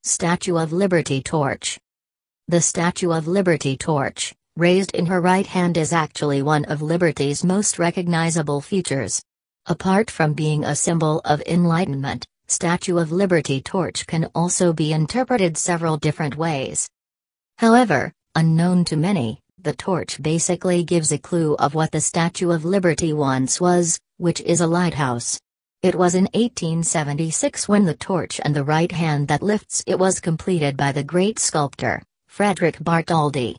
Statue of Liberty torch. The Statue of Liberty torch, raised in her right hand, is actually one of Liberty's most recognizable features. Apart from being a symbol of enlightenment, Statue of Liberty torch can also be interpreted several different ways. However, unknown to many, the torch basically gives a clue of what the Statue of Liberty once was, which is a lighthouse. It was in 1876 when the torch and the right hand that lifts it was completed by the great sculptor, Frederick Bartholdi.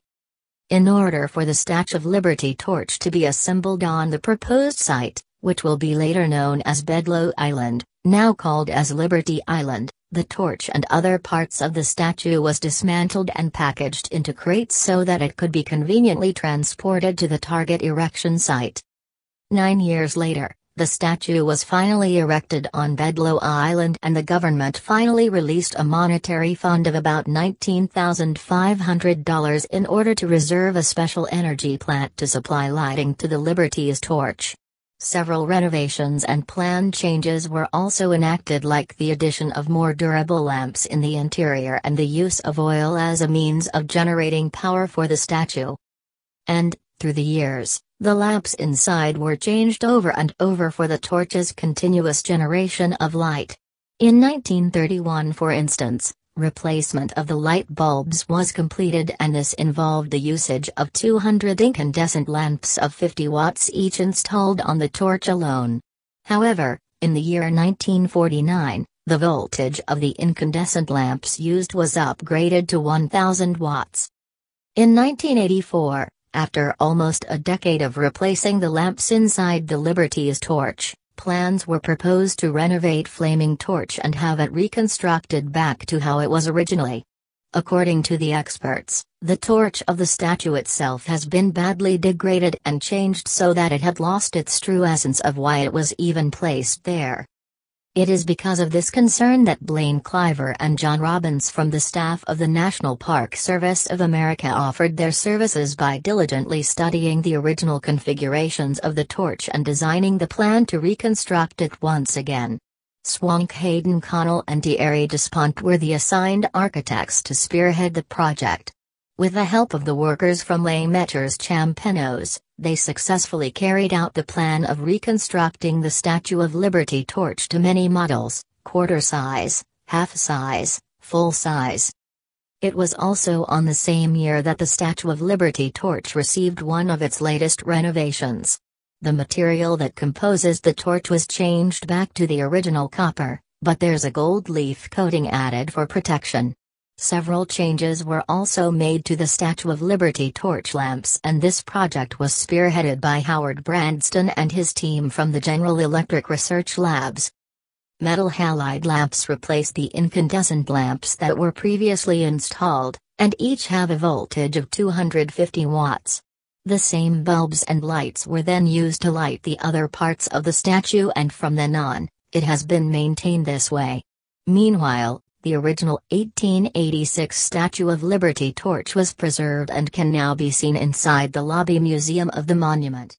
In order for the Statue of Liberty torch to be assembled on the proposed site, which will be later known as Bedloe Island, now called as Liberty Island, the torch and other parts of the statue was dismantled and packaged into crates so that it could be conveniently transported to the target erection site. 9 years later, the statue was finally erected on Bedloe Island and the government finally released a monetary fund of about $19,500 in order to reserve a special energy plant to supply lighting to the Liberty's torch. Several renovations and plan changes were also enacted, like the addition of more durable lamps in the interior and the use of oil as a means of generating power for the statue. And, through the years, the lamps inside were changed over and over for the torch's continuous generation of light. In 1931, for instance, replacement of the light bulbs was completed, and this involved the usage of 200 incandescent lamps of 50 watts each installed on the torch alone. However, in the year 1949, the voltage of the incandescent lamps used was upgraded to 1000 watts. In 1984, after almost a decade of replacing the lamps inside the Liberty's torch, plans were proposed to renovate Flaming Torch and have it reconstructed back to how it was originally. According to the experts, the torch of the statue itself has been badly degraded and changed so that it had lost its true essence of why it was even placed there. It is because of this concern that Blaine Cliver and John Robbins from the staff of the National Park Service of America offered their services by diligently studying the original configurations of the torch and designing the plan to reconstruct it once again. Swank Hayden Connell and Thierry Despont were the assigned architects to spearhead the project. With the help of the workers from Les Maîtres Champenots, they successfully carried out the plan of reconstructing the Statue of Liberty torch to many models: quarter size, half size, full size. It was also on the same year that the Statue of Liberty torch received one of its latest renovations. The material that composes the torch was changed back to the original copper, but there's a gold leaf coating added for protection. Several changes were also made to the Statue of Liberty torch lamps, and this project was spearheaded by Howard Branston and his team from the General Electric Research Labs. Metal halide lamps replaced the incandescent lamps that were previously installed, and each have a voltage of 250 watts. The same bulbs and lights were then used to light the other parts of the statue, and from then on, it has been maintained this way. Meanwhile, the original 1886 Statue of Liberty torch was preserved and can now be seen inside the Lobby Museum of the monument.